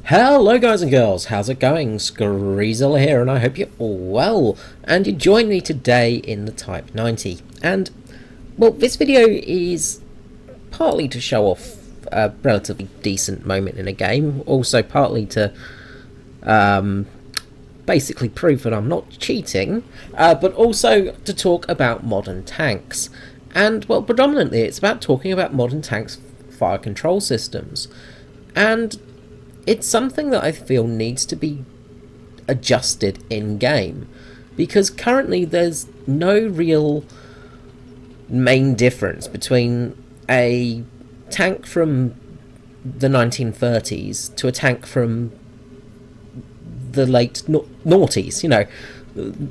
Hello guys and girls, how's it going? Screezilla here, and I hope you're all well. And you join me today in the Type 90. And, well, this video is partly to show off a relatively decent moment in a game, also partly to basically prove that I'm not cheating, but also to talk about modern tanks. And, well, predominantly it's about talking about modern tanks' fire control systems. And it's something that I feel needs to be adjusted in-game, because currently there's no real main difference between a tank from the 1930s to a tank from the late noughties,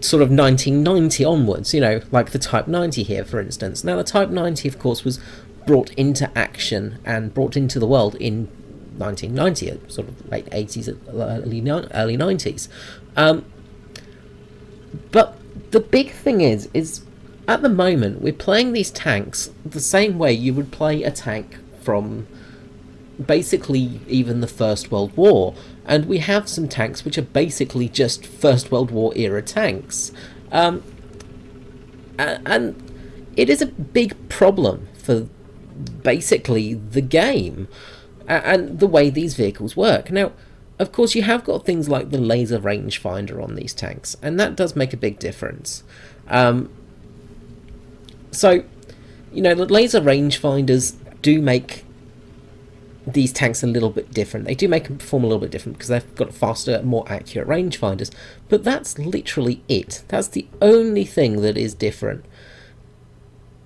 sort of 1990 onwards, like the Type 90 here, for instance. Now, the Type 90, of course, was brought into action and brought into the world in 1990, sort of late 80s, early 90s. But the big thing is at the moment we're playing these tanks the same way you would play a tank from basically even the First World War, and we have some tanks which are basically just First World War era tanks, and it is a big problem for basically the game and the way these vehicles work. Now, of course, you have got things like the laser rangefinder on these tanks, and that does make a big difference. The laser rangefinders do make these tanks a little bit different. They do make them perform a little bit different because they've got faster, more accurate rangefinders, but that's literally it. That's the only thing that is different.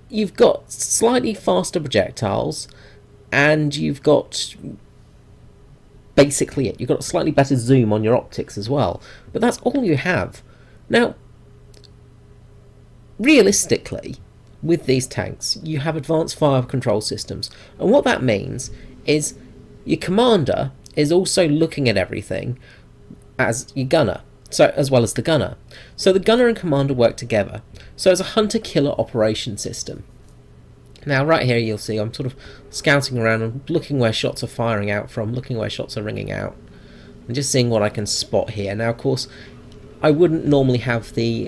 You've got slightly faster projectiles, and you've got basically it. You've got a slightly better zoom on your optics as well, but that's all you have. Now, realistically, with these tanks, you have advanced fire control systems, and what that means is your commander is also looking at everything as your gunner, so as well as the gunner. So the gunner and commander work together. So it's a hunter-killer operation system. Now, right here you'll see I'm sort of scouting around and looking where shots are firing out from, looking where shots are ringing out, and just seeing what I can spot here. Now, of course, I wouldn't normally have the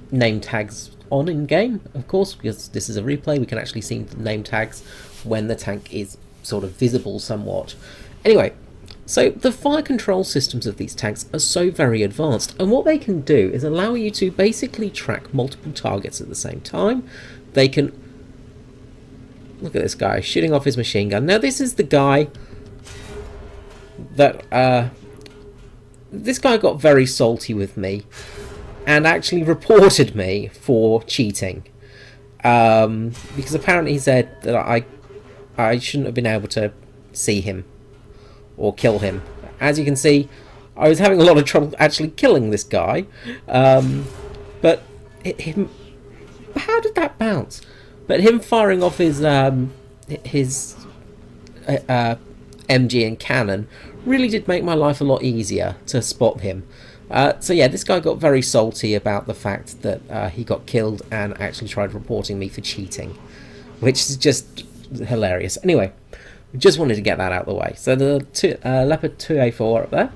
name tags on in-game, of course, because this is a replay. We can actually see the name tags when the tank is sort of visible somewhat. Anyway, so the fire control systems of these tanks are so very advanced, and what they can do is allow you to basically track multiple targets at the same time. They can... Look at this guy shooting off his machine gun. Now, this is the guy that... this guy got very salty with me and actually reported me for cheating. Because apparently he said that I shouldn't have been able to see him or kill him. As you can see, I was having a lot of trouble actually killing this guy. But how did that bounce? But him firing off his MG and cannon really did make my life a lot easier to spot him. So yeah, this guy got very salty about the fact that he got killed and actually tried reporting me for cheating, which is just hilarious. Anyway, just wanted to get that out of the way. So the Leopard 2A4 up there,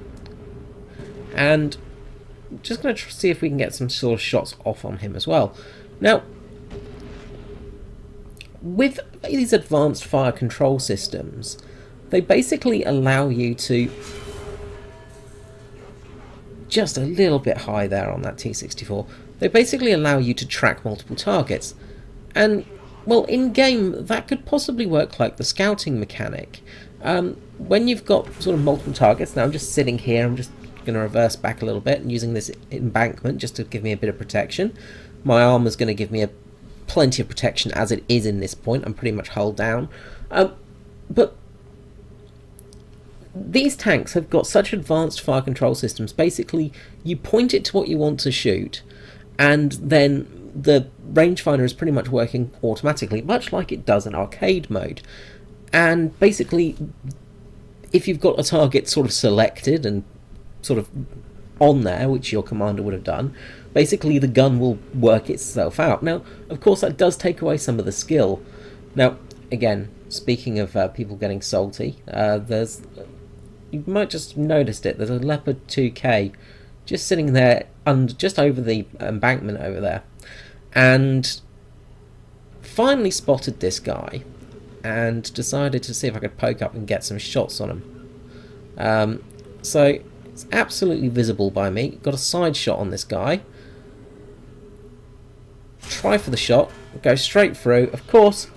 and just going to see if we can get some sort of shots off on him as well. Now, with these advanced fire control systems, they basically allow you to... Just a little bit high there on that T64. They basically allow you to track multiple targets. And, well, in-game, that could possibly work like the scouting mechanic. When you've got sort of multiple targets... Now, I'm just sitting here, I'm just going to reverse back a little bit and using this embankment just to give me a bit of protection. My armor's going to give me plenty of protection as it is in this point. I'm pretty much hull down. But these tanks have got such advanced fire control systems. Basically, you point it to what you want to shoot, and then the rangefinder is pretty much working automatically, much like it does in arcade mode. And basically, if you've got a target sort of selected and sort of on there, which your commander would have done, basically the gun will work itself out. Now, of course, that does take away some of the skill. Now, again, speaking of people getting salty, there's you might just have noticed it. There's a Leopard 2K just sitting there just over the embankment over there, and finally spotted this guy and decided to see if I could poke up and get some shots on him. So it's absolutely visible by me. Got a side shot on this guy. Try for the shot, go straight through, of course.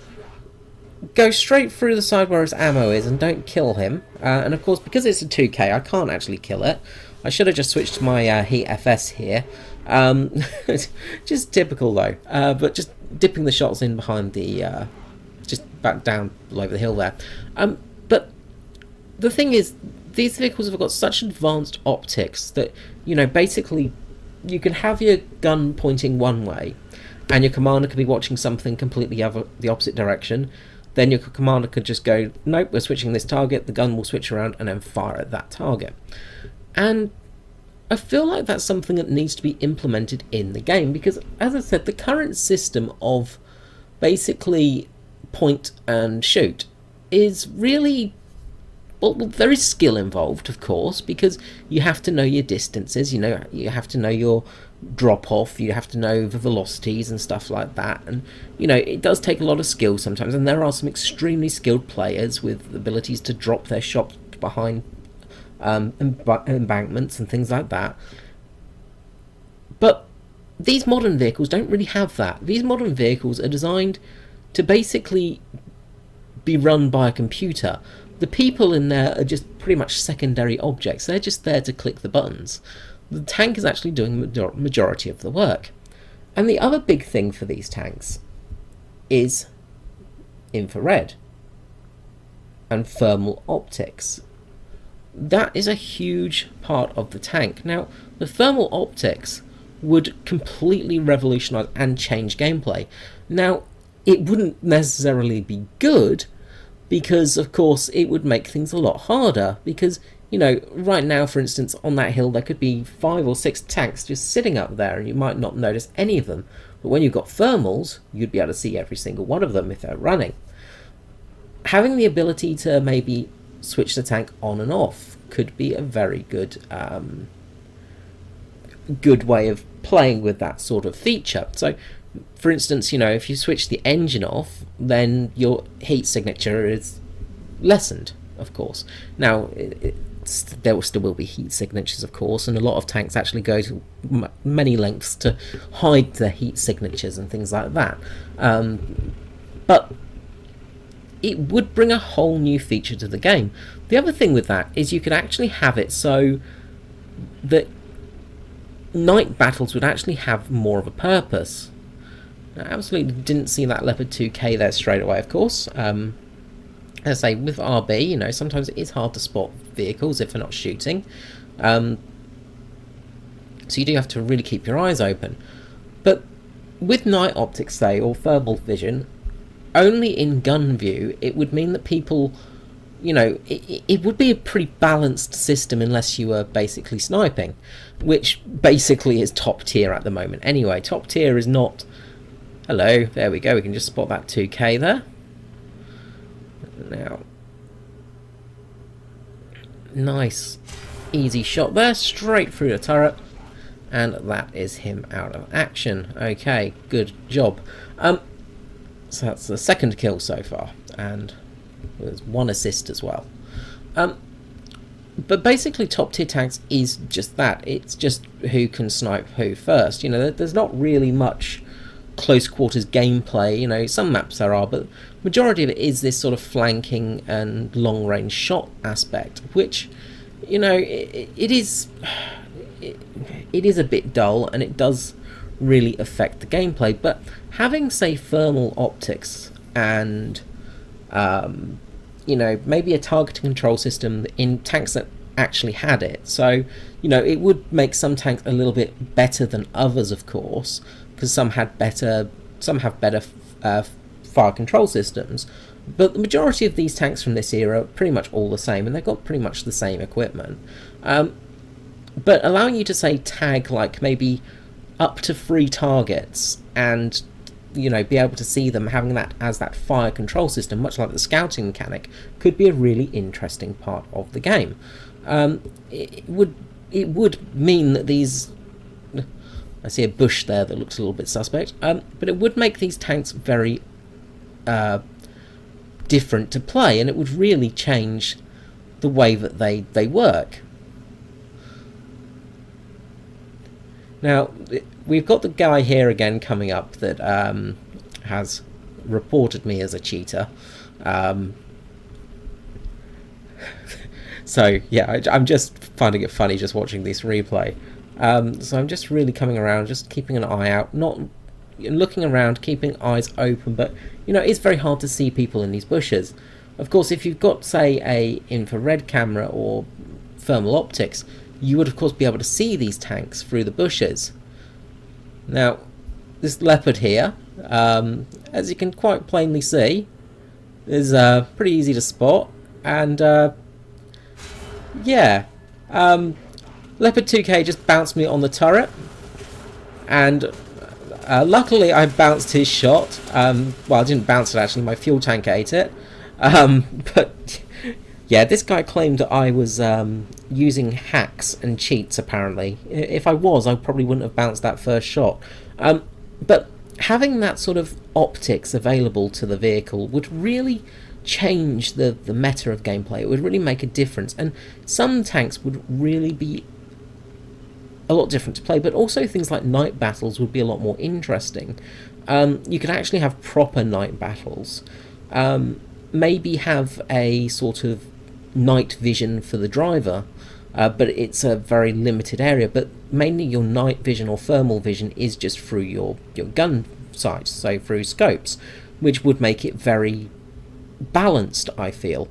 Go straight through the side where his ammo is and don't kill him. And of course, because it's a 2K, I can't actually kill it. I should have just switched to my Heat FS here. Just typical though. But just dipping the shots in behind the... just back down below the hill there. But the thing is, these vehicles have got such advanced optics that, you know, basically you can have your gun pointing one way and your commander could be watching something completely the opposite direction. Then your commander could just go, nope, we're switching this target, the gun will switch around and then fire at that target. And I feel like that's something that needs to be implemented in the game because, as I said, the current system of basically point and shoot is really... Well, there is skill involved, of course, because you have to know your distances, you know, you have to know your drop-off, you have to know the velocities and stuff like that, and, you know, it does take a lot of skill sometimes, and there are some extremely skilled players with abilities to drop their shot behind embankments and things like that. But these modern vehicles don't really have that. These modern vehicles are designed to basically be run by a computer. The people in there are just pretty much secondary objects. They're just there to click the buttons. The tank is actually doing the majority of the work. And the other big thing for these tanks is infrared and thermal optics. That is a huge part of the tank. Now, the thermal optics would completely revolutionize and change gameplay. Now, it wouldn't necessarily be good, because of course it would make things a lot harder, because, you know, right now, for instance, on that hill there could be 5 or 6 tanks just sitting up there and you might not notice any of them, but when you've got thermals you'd be able to see every single one of them if they're running. Having the ability to maybe switch the tank on and off could be a very good good way of playing with that sort of feature. So for instance, you know, if you switch the engine off, then your heat signature is lessened, of course. Now, there still will be heat signatures, of course, and a lot of tanks actually go to many lengths to hide their heat signatures and things like that. But it would bring a whole new feature to the game. The other thing with that is you could actually have it so that night battles would actually have more of a purpose. I absolutely didn't see that Leopard 2K there straight away, of course. As I say, with RB, you know, sometimes it is hard to spot vehicles if they're not shooting. So you do have to really keep your eyes open. But with night optics, say, or thermal vision, only in gun view, it would mean that people, you know, it would be a pretty balanced system unless you were basically sniping, which basically is top tier at the moment. Anyway, top tier is not... Hello, there we go, we can just spot that 2K there. Now, nice, easy shot there, straight through the turret, and that is him out of action. Okay, good job. So that's the second kill so far, and there's 1 assist as well. But basically top tier tanks is just that, it's just who can snipe who first. You know, there's not really much close quarters gameplay. You know, some maps there are, but majority of it is this sort of flanking and long range shot aspect, which, you know, it is a bit dull and it does really affect the gameplay. But having, say, thermal optics and you know, maybe a targeting control system in tanks that actually had it, so, you know, it would make some tanks a little bit better than others, of course, because some have better fire control systems, but the majority of these tanks from this era are pretty much all the same, and they've got pretty much the same equipment. But allowing you to, say, tag like maybe up to 3 targets and be able to see them having that as that fire control system, much like the scouting mechanic, could be a really interesting part of the game. It would mean that these... I see a bush there that looks a little bit suspect, but it would make these tanks very different to play, and it would really change the way that they work. Now, we've got the guy here again coming up that has reported me as a cheater. So, yeah, I'm just finding it funny just watching this replay. So I'm just really coming around, just keeping an eye out, not looking around, keeping eyes open, but, it's very hard to see people in these bushes. Of course, if you've got, say, a infrared camera or thermal optics, you would, of course, be able to see these tanks through the bushes. Now, this leopard here, as you can quite plainly see, is pretty easy to spot, and, yeah, Leopard 2K just bounced me on the turret, and luckily I bounced his shot. Well, I didn't bounce it actually, my fuel tank ate it. But yeah, this guy claimed that I was using hacks and cheats apparently. If I was, I probably wouldn't have bounced that first shot. But having that sort of optics available to the vehicle would really change the meta of gameplay. It would really make a difference, and some tanks would really be a lot different to play, but also things like night battles would be a lot more interesting. You could actually have proper night battles, maybe have a sort of night vision for the driver, but it's a very limited area, but mainly your night vision or thermal vision is just through your gun sights, so through scopes, which would make it very balanced, I feel,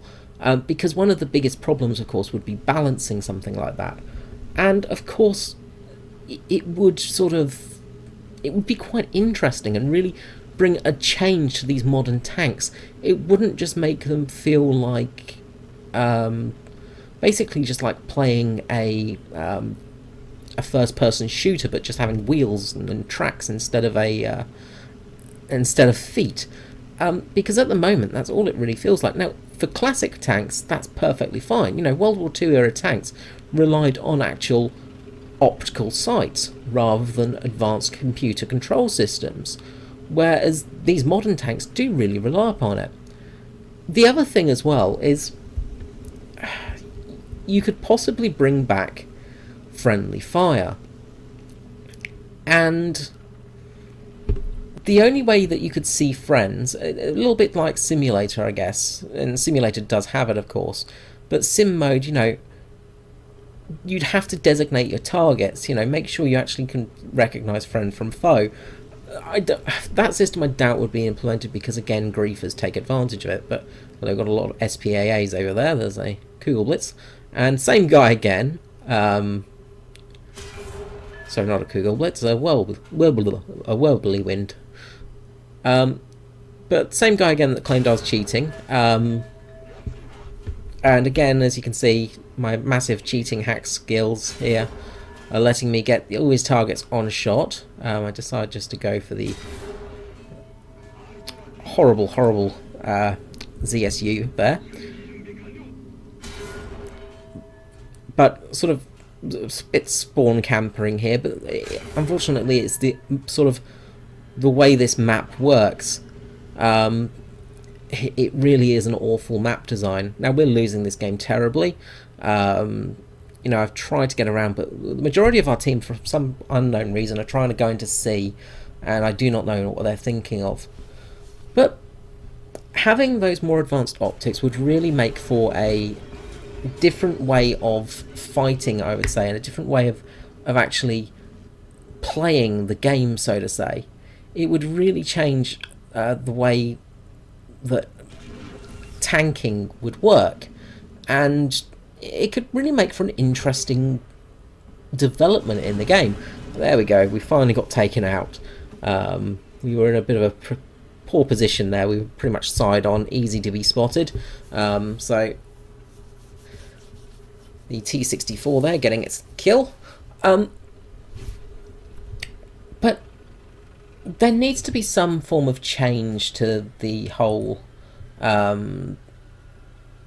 because one of the biggest problems, of course, would be balancing something like that. And of course, it would be quite interesting and really bring a change to these modern tanks. It wouldn't just make them feel like basically just like playing a first-person shooter, but just having wheels and tracks instead of feet. Because at the moment, that's all it really feels like. Now, for classic tanks, that's perfectly fine. World War II era tanks relied on actual optical sights rather than advanced computer control systems, whereas these modern tanks do really rely upon it. The other thing as well is you could possibly bring back friendly fire, and the only way that you could see friends, a little bit like Simulator, I guess, and Simulator does have it, of course, but Sim mode, you'd have to designate your targets, make sure you actually can recognise friend from foe. That system I doubt would be implemented because, again, griefers take advantage of it, but they've got a lot of SPAAs over there. There's a Kugelblitz, and same guy again. Sorry, not a Kugelblitz, a Whirlbly Wind. But same guy again that claimed I was cheating. And again, as you can see, my massive cheating hack skills here are letting me get all his targets on shot. I decided just to go for the horrible ZSU there. But sort of a bit spawn campering here, but unfortunately it's the sort of the way this map works. It really is an awful map design. Now, we're losing this game terribly. I've tried to get around, but the majority of our team, for some unknown reason, are trying to go into C, and I do not know what they're thinking of. But having those more advanced optics would really make for a different way of fighting, I would say, and a different way of actually playing the game, so to say. It would really change the way that tanking would work, and it could really make for an interesting development in the game. There we go, we finally got taken out. We were in a bit of a poor position there. We were pretty much side on, easy to be spotted. So the T-64 there getting its kill. But there needs to be some form of change to the whole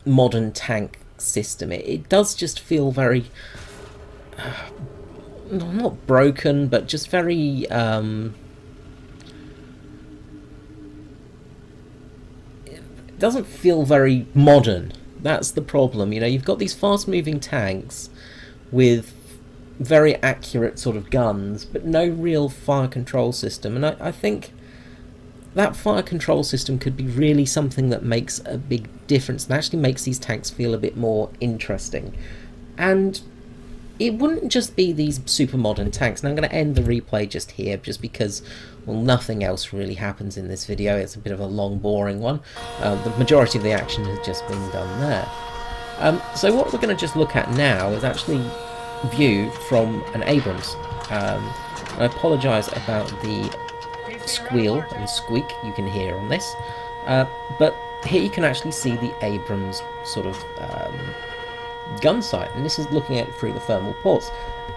modern tank system. It does just feel very, not broken, but just very it doesn't feel very modern. That's the problem. You know, you've got these fast moving tanks with very accurate sort of guns, but no real fire control system. And I think that fire control system could be really something that makes a big difference and actually makes these tanks feel a bit more interesting. And it wouldn't just be these super modern tanks. And I'm going to end the replay just here, just because, well, nothing else really happens in this video. It's a bit of a long, boring one. The majority of the action has just been done there. So what we're going to just look at now is actually view from an Abrams. I apologise about the squeal and squeak you can hear on this, but here you can actually see the Abrams sort of gun sight, and this is looking at it through the thermal ports,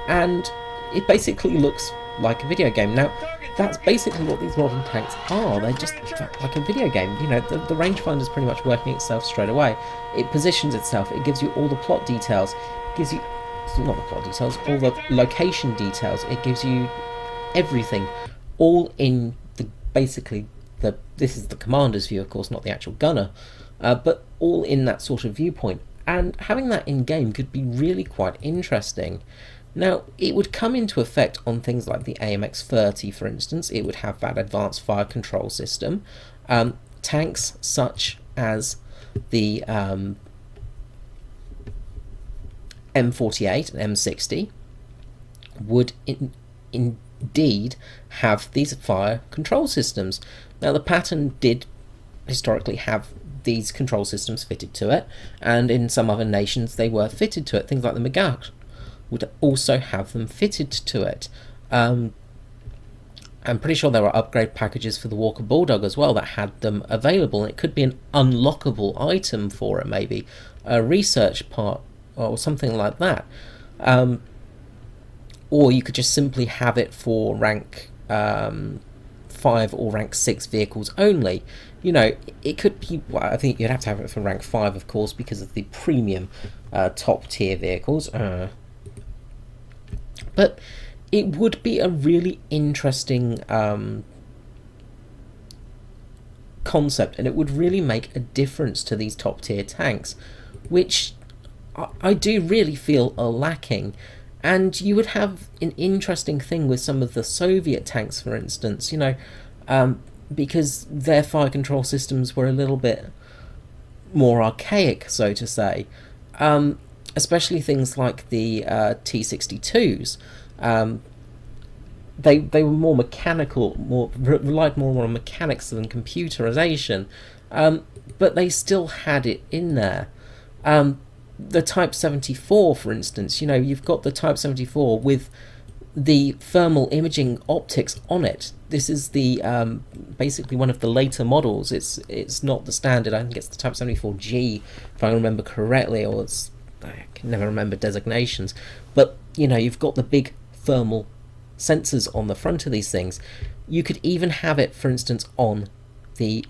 and it basically looks like a video game. Now, that's basically what these modern tanks are. They're just like a video game. You know, the rangefinder is pretty much working itself straight away. It positions itself. It gives you all the plot details. It gives you, not the plot details, all the location details. It gives you everything, all in the basically the. This is the commander's view, of course, not the actual gunner, but all in that sort of viewpoint. And having that in game could be really quite interesting. Now, it would come into effect on things like the AMX-30, for instance. It would have that advanced fire control system. Tanks such as the M48 and M60 would indeed have these fire control systems. Now, the Patton did historically have these control systems fitted to it, and in some other nations they were fitted to it. Things like the Megach would also have them fitted to it. I'm pretty sure there were upgrade packages for the Walker Bulldog as well that had them available, and it could be an unlockable item for it, maybe a research part or something like that, or you could just simply have it for rank 5 or rank 6 vehicles only. You know, it could be, well, I think you'd have to have it for rank 5, of course, because of the premium top tier vehicles. But it would be a really interesting concept, and it would really make a difference to these top tier tanks, which I do really feel are lacking. And you would have an interesting thing with some of the Soviet tanks, for instance, you know, because their fire control systems were a little bit more archaic, so to say. Especially things like the T-62s. They were more mechanical, relied more on mechanics than computerization, but they still had it in there. The Type 74, for instance, you know, you've got the Type 74 with the thermal imaging optics on it. This is the basically one of the later models. It's not the standard. I think it's the Type 74G, if I remember correctly, or I can never remember designations. But you know, you've got the big thermal sensors on the front of these things. You could even have it, for instance, on the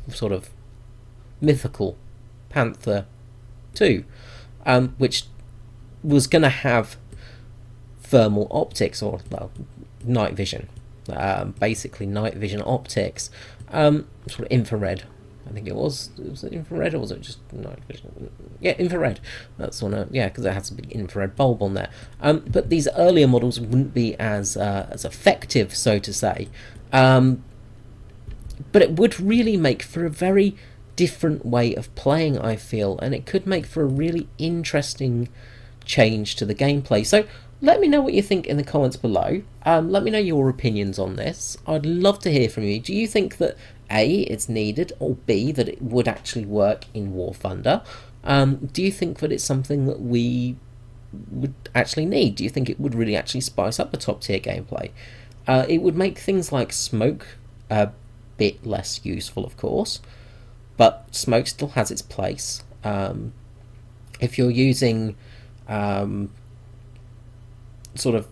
sort of mythical Panther 2, which was going to have thermal optics, or well, night vision, basically night vision optics, sort of infrared. I think was it infrared, or was it just night vision? Yeah, infrared. That's one. Yeah, because it has a big infrared bulb on there. But these earlier models wouldn't be as effective, so to say. But it would really make for a very different way of playing, I feel, and it could make for a really interesting change to the gameplay. So let me know what you think in the comments below. Let me know your opinions on this. I'd love to hear from you. Do you think that A, it's needed, or B, that it would actually work in War Thunder? Do you think that it's something that we would actually need? Do you think it would really actually spice up the top tier gameplay? It would make things like smoke a bit less useful, of course, but smoke still has its place. If you're using sort of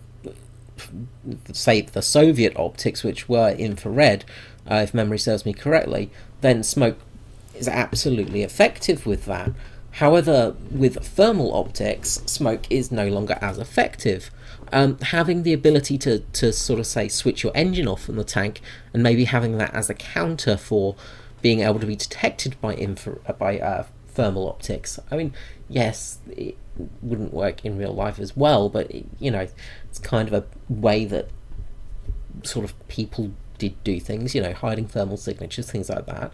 say the Soviet optics, which were infrared, if memory serves me correctly, then smoke is absolutely effective with that. However, with thermal optics, smoke is no longer as effective. Having the ability to sort of say switch your engine off from the tank, and maybe having that as a counter for being able to be detected by thermal optics. I mean, yes, it wouldn't work in real life as well, but it's kind of a way that sort of people did do things, hiding thermal signatures, things like that.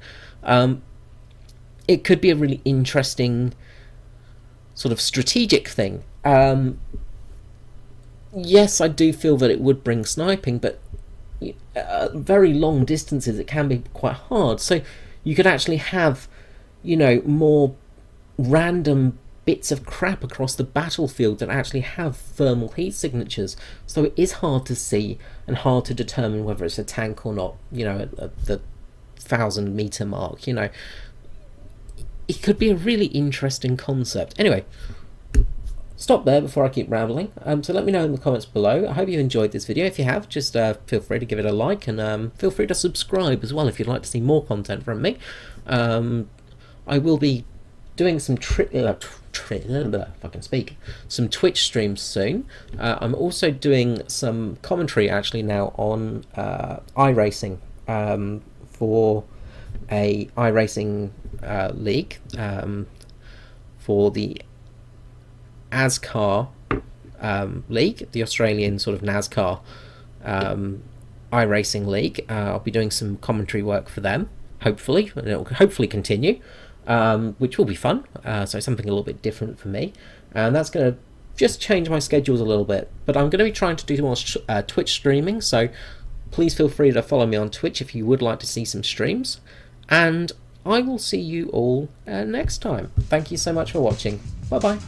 It could be a really interesting sort of strategic thing. Yes, I do feel that it would bring sniping, but very long distances it can be quite hard. So you could actually have, more random bits of crap across the battlefield that actually have thermal heat signatures. So it is hard to see and hard to determine whether it's a tank or not, at the 1,000-meter mark, It could be a really interesting concept. Anyway, stop there before I keep rambling. So let me know in the comments below. I hope you enjoyed this video. If you have, just feel free to give it a like, and feel free to subscribe as well if you'd like to see more content from me. I will be doing some some Twitch streams soon. I'm also doing some commentary actually now on iRacing for a iRacing league for the ASCAR league, the Australian sort of NASCAR iRacing league. I'll be doing some commentary work for them, hopefully, and it'll hopefully continue, which will be fun. So something a little bit different for me, and that's going to just change my schedules a little bit. But I'm going to be trying to do more Twitch streaming, so please feel free to follow me on Twitch if you would like to see some streams, and I will see you all next time. Thank you so much for watching. Bye bye.